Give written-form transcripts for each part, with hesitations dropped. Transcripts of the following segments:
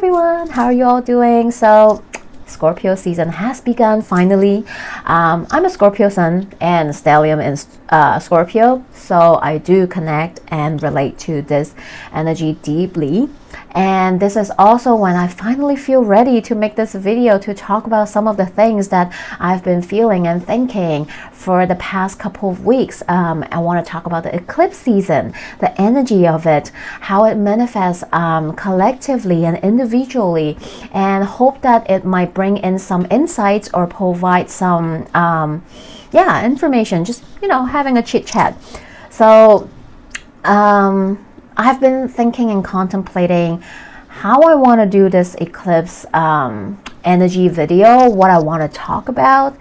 everyone, how are you all doing? So Scorpio season has begun finally. I'm a Scorpio sun and stellium in Scorpio, so I do connect and relate to this energy deeply. And this is also when I finally feel ready to make this video to talk about some of the things that I've been feeling and thinking for the past couple of weeks. I want to talk about the eclipse season, the energy of it, how it manifests collectively and individually, and hope that it might bring in some insights or provide some information, just having a chit chat. So I've been thinking and contemplating how I want to do this eclipse energy video, what I want to talk about.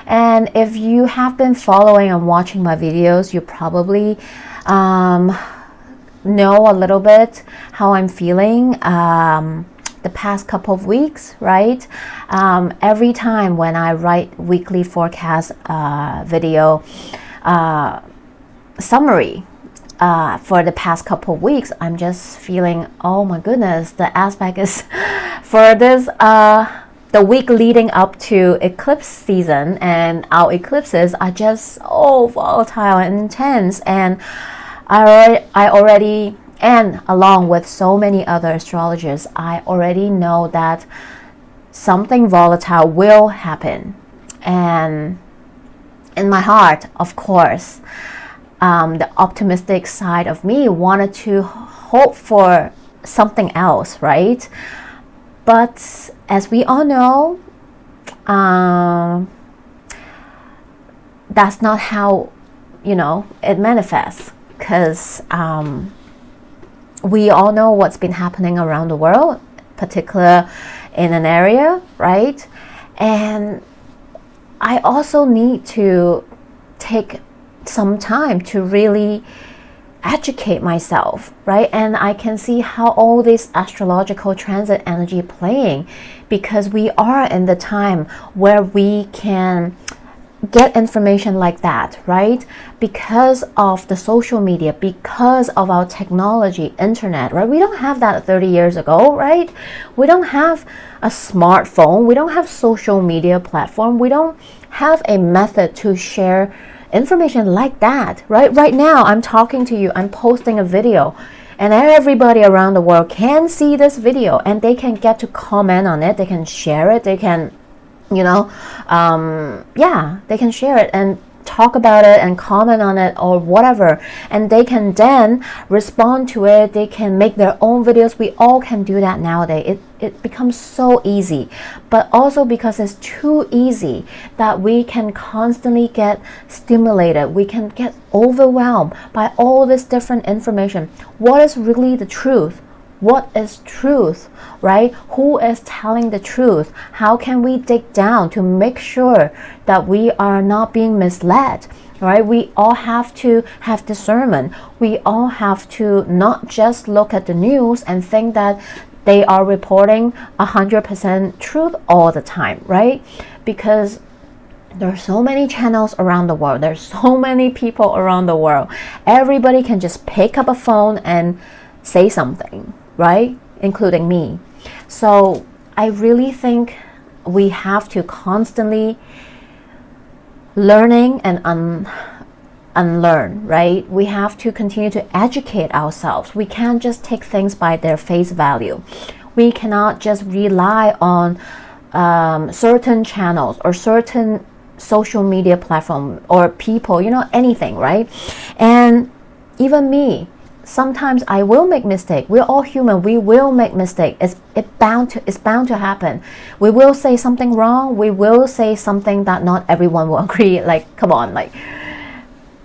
And if you have been following and watching my videos, you probably know a little bit how I'm feeling the past couple of weeks, right? Every time when I write weekly forecast video summary, for the past couple of weeks, I'm just feeling, oh my goodness, the aspect is for this the week leading up to eclipse season, and our eclipses are just so volatile and intense. And I already, and along with so many other astrologers, I already know that something volatile will happen. And in my heart, of course, the optimistic side of me wanted to hope for something else, right? But as we all know, that's not how it manifests, because we all know what's been happening around the world, particularly in an area, right? And I also need to take some time to really educate myself, right? And I can see how all this astrological transit energy playing, because we are in the time where we can get information like that, right? Because of the social media, because of our technology, internet, right? We don't have that 30 years ago, right? We don't have a smartphone, we don't have social media platform, we don't have a method to share information like that, right? Right now, I'm talking to you, I'm posting a video, and everybody around the world can see this video, and they can get to comment on it, they can share it, they can, they can share it and talk about it and comment on it or whatever, and they can then respond to it, they can make their own videos. We all can do that nowadays. It becomes so easy, but also because it's too easy that we can constantly get stimulated, we can get overwhelmed by all this different information. What is really the truth? What is truth, right? Who is telling the truth? How can we dig down to make sure that we are not being misled, right? We all have to have discernment. We all have to not just look at the news and think that they are reporting 100% truth all the time, right? Because there are so many channels around the world. There's so many people around the world. Everybody can just pick up a phone and say something, right? Including me. So I really think we have to constantly learning and unlearn, right? We have to continue to educate ourselves. We can't just take things by their face value. We cannot just rely on certain channels or certain social media platform or people, anything, right? And even me, sometimes I will make mistakes. We're all human. We will make mistakes. It's bound to happen. We will say something wrong. We will say something that not everyone will agree. Like, come on, like,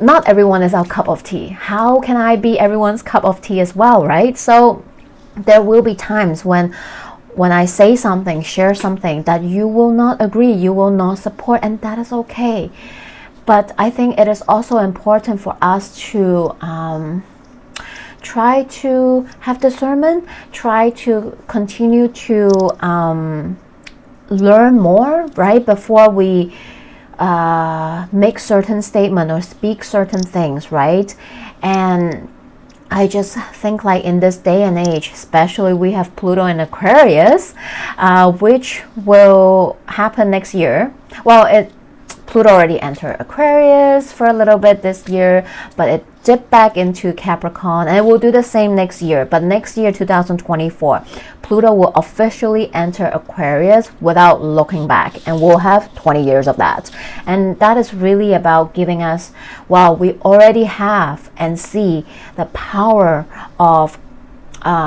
not everyone is our cup of tea. How can I be everyone's cup of tea as well, right? So there will be times when I say something, share something that you will not agree, you will not support, and that is okay. But I think it is also important for us to try to have discernment, try to continue to learn more, right, before we make certain statement or speak certain things, right? And I just think like in this day and age, especially we have Pluto in Aquarius, which will happen next year. Well, Pluto already entered Aquarius for a little bit this year, but it dipped back into Capricorn, and it will do the same next year. But next year, 2024, Pluto will officially enter Aquarius without looking back, and we'll have 20 years of that. And that is really about giving us, well, we already have and see the power of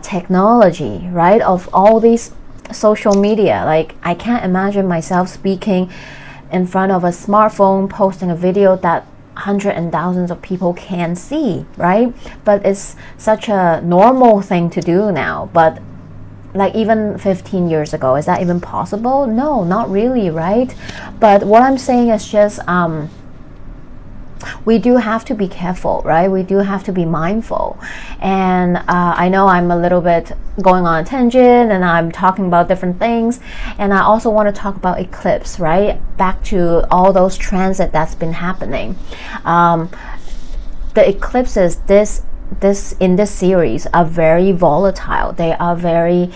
technology, right? Of all these social media. Like, I can't imagine myself speaking in front of a smartphone, posting a video that hundreds and thousands of people can see, right? But it's such a normal thing to do now. But like even 15 years ago, is that even possible? No, not really, right? But what I'm saying is just we do have to be careful, right? We do have to be mindful. And I know I'm a little bit going on a tangent and I'm talking about different things. And I also want to talk about eclipse, right? Back to all those transit that's been happening. The eclipses in this series are very volatile. They are very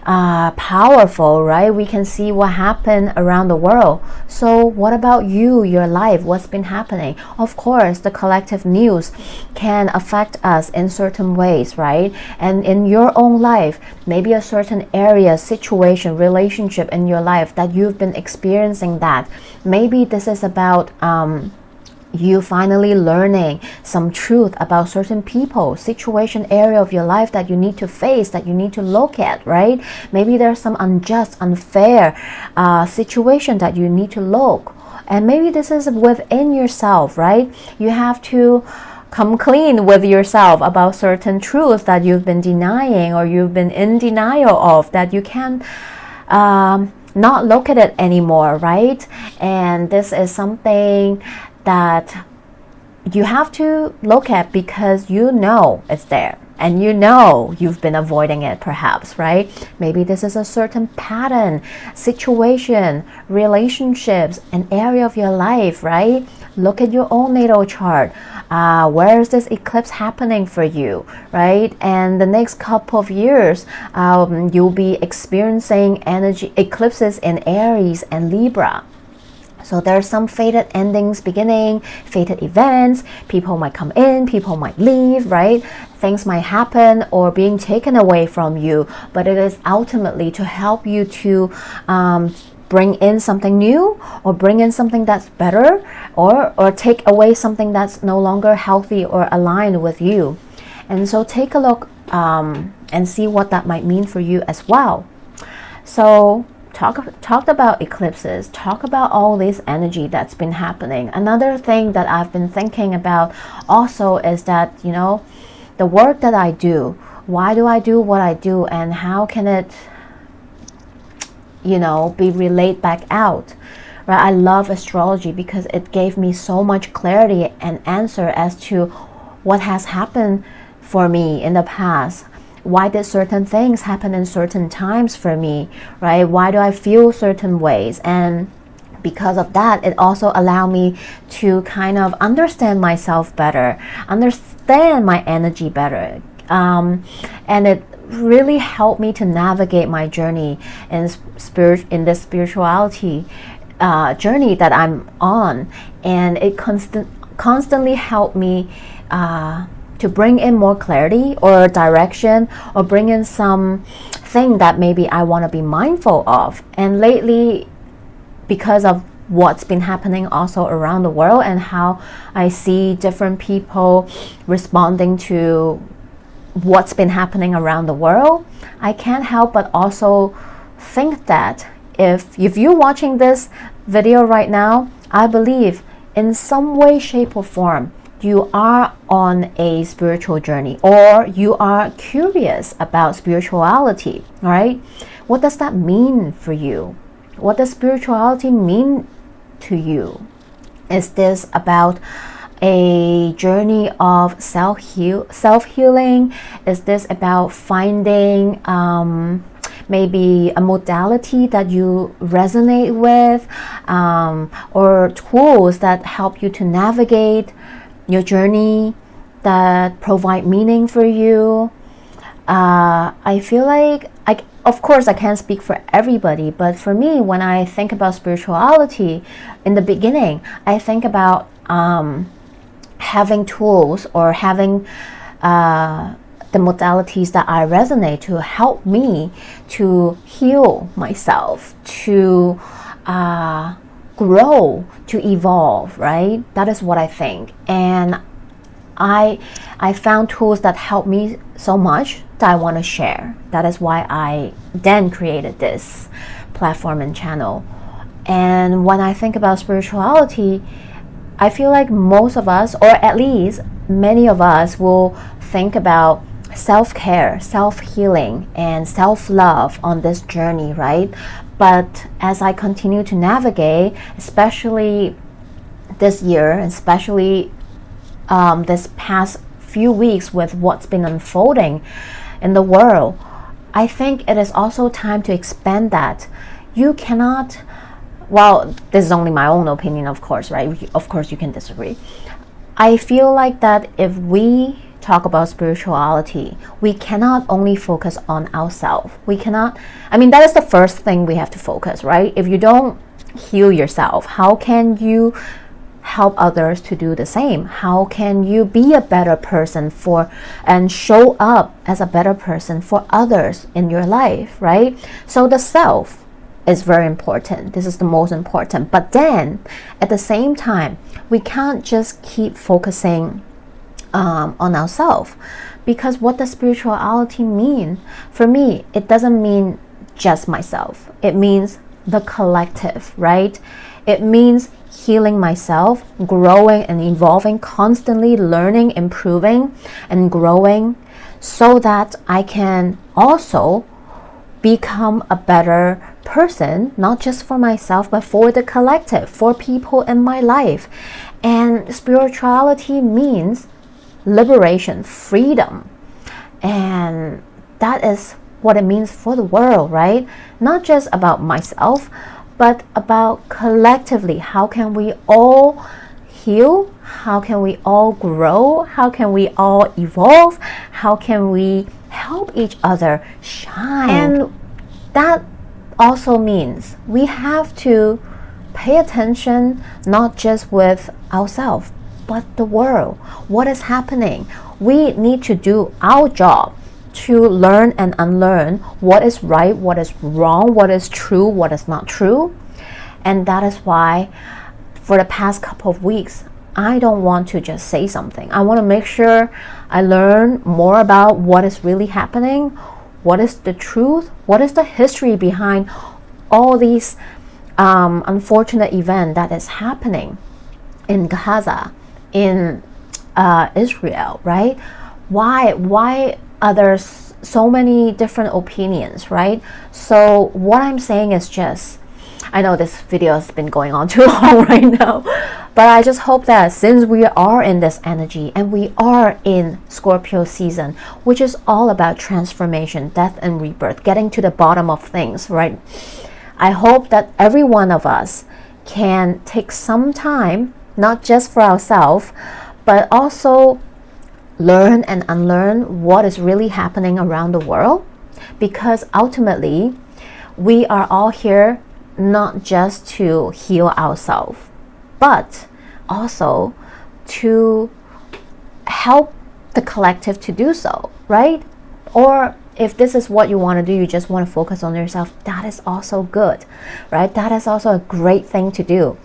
powerful, right? We can see what happened around the world. So what about you, your life? What's been happening? Of course, the collective news can affect us in certain ways, right? And in your own life, maybe a certain area, situation, relationship in your life that you've been experiencing that. Maybe this is about you finally learning some truth about certain people, situation, area of your life that you need to face, that you need to look at, right? Maybe there's some unjust, unfair situation that you need to look. And maybe this is within yourself, right? You have to come clean with yourself about certain truths that you've been denying or you've been in denial of, that you can't not look at it anymore, right? And this is something that you have to look at because you know it's there and you know you've been avoiding it perhaps, right? Maybe this is a certain pattern, situation, relationships, an area of your life, right? Look at your own natal chart. Where is this eclipse happening for you, right? And the next couple of years, you'll be experiencing energy eclipses in Aries and Libra. So there's some fated endings beginning, fated events. People might come in, people might leave, right? Things might happen or being taken away from you, but it is ultimately to help you to bring in something new or bring in something that's better or take away something that's no longer healthy or aligned with you. And so take a look and see what that might mean for you as well. So talked about eclipses, talk about all this energy that's been happening. Another thing that I've been thinking about also is that, you know, the work that I do, why do I do what I do, and how can it, you know, be relayed back out, right? I love astrology because it gave me so much clarity and answer as to what has happened for me in the past. Why did certain things happen in certain times for me, right? Why do I feel certain ways? And because of that, it also allowed me to kind of understand myself better, understand my energy better. And it really helped me to navigate my journey in this spirituality journey that I'm on. And it constantly helped me to bring in more clarity or direction, or bring in some thing that maybe I want to be mindful of. And lately, because of what's been happening also around the world and how I see different people responding to what's been happening around the world, I can't help but also think that if you're watching this video right now, I believe in some way, shape, or form you are on a spiritual journey, or you are curious about spirituality, right? What does that mean for you? What does spirituality mean to you? Is this about a journey of self-healing? Is this about finding maybe a modality that you resonate with, or tools that help you to navigate your journey, that provide meaning for you. I feel like, of course, I can't speak for everybody, but for me, when I think about spirituality, in the beginning, I think about having tools or having the modalities that I resonate to help me to heal myself, to grow, to evolve, right? That is what I think. And I found tools that help me so much that I want to share. That is why I then created this platform and channel. And when I think about spirituality, I feel like most of us, or at least many of us, will think about self-care, self-healing, and self-love on this journey, right? But as I continue to navigate, especially this year, especially this past few weeks with what's been unfolding in the world, I think it is also time to expand that. You cannot, well, this is only my own opinion, of course, right? Of course you can disagree. I feel like that if we talk about spirituality, we cannot only focus on ourselves. We cannot, I mean, that is the first thing we have to focus, right? If you don't heal yourself, how can you help others to do the same? How can you be a better person for and show up as a better person for others in your life, right? So the self is very important. This is the most important. But then at the same time, we can't just keep focusing on ourselves, because what does spirituality mean? For me, it doesn't mean just myself. It means the collective, right? It means healing myself, growing and evolving, constantly learning, improving, and growing, so that I can also become a better person, not just for myself, but for the collective, for people in my life. And spirituality means liberation, freedom. And that is what it means for the world, right? Not just about myself, but about collectively. How can we all heal? How can we all grow? How can we all evolve? How can we help each other shine? And that also means we have to pay attention not just with ourselves, but the world. What is happening? We need to do our job to learn and unlearn what is right, what is wrong, what is true, what is not true. And that is why for the past couple of weeks, I don't want to just say something. I want to make sure I learn more about what is really happening, what is the truth, what is the history behind all these unfortunate events that is happening in Gaza, in Israel, right? Why are there so many different opinions, right? So what I'm saying is just, I know this video has been going on too long right now, but I just hope that since we are in this energy and we are in Scorpio season, which is all about transformation, death and rebirth, getting to the bottom of things, right? I hope that every one of us can take some time, not just for ourselves, but also learn and unlearn what is really happening around the world, because ultimately we are all here not just to heal ourselves, but also to help the collective to do so, right? Or if this is what you want to do, you just want to focus on yourself, that is also good, right? That is also a great thing to do.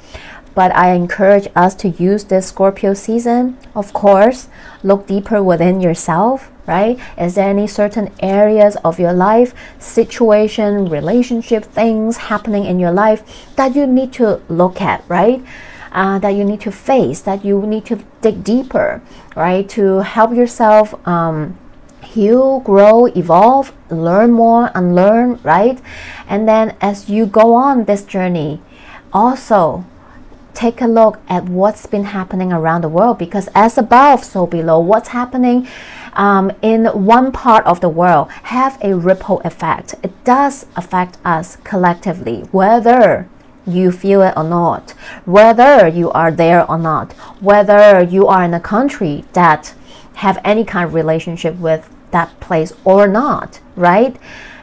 But I encourage us to use this Scorpio season, of course, look deeper within yourself, right? Is there any certain areas of your life, situation, relationship, things happening in your life that you need to look at, right? That you need to face, that you need to dig deeper, right? To help yourself heal, grow, evolve, learn more, unlearn, right? And then as you go on this journey, also take a look at what's been happening around the world, because as above, so below. What's happening in one part of the world have a ripple effect. It does affect us collectively, whether you feel it or not, whether you are there or not, whether you are in a country that have any kind of relationship with that place or not, right?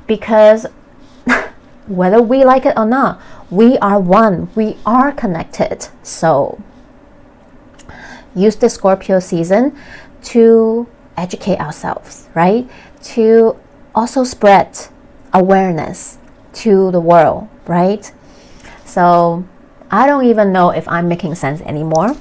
Because whether we like it or not, we are one, we are connected. So use the Scorpio season to educate ourselves, right? To also spread awareness to the world, right? So I don't even know if I'm making sense anymore.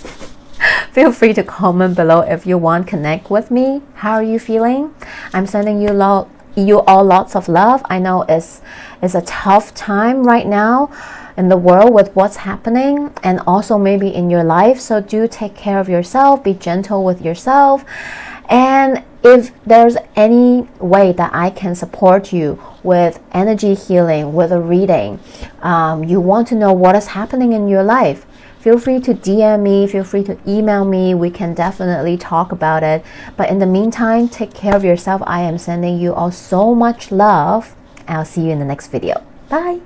Feel free to comment below if you want to connect with me. How are you feeling? I'm sending you all lots of love. I know it's a tough time right now in the world with what's happening, and also maybe in your life. So do take care of yourself, be gentle with yourself. And if there's any way that I can support you with energy healing, with a reading, you want to know what is happening in your life, feel free to DM me, feel free to email me. We can definitely talk about it. But in the meantime, take care of yourself. I am sending you all so much love. I'll see you in the next video. Bye.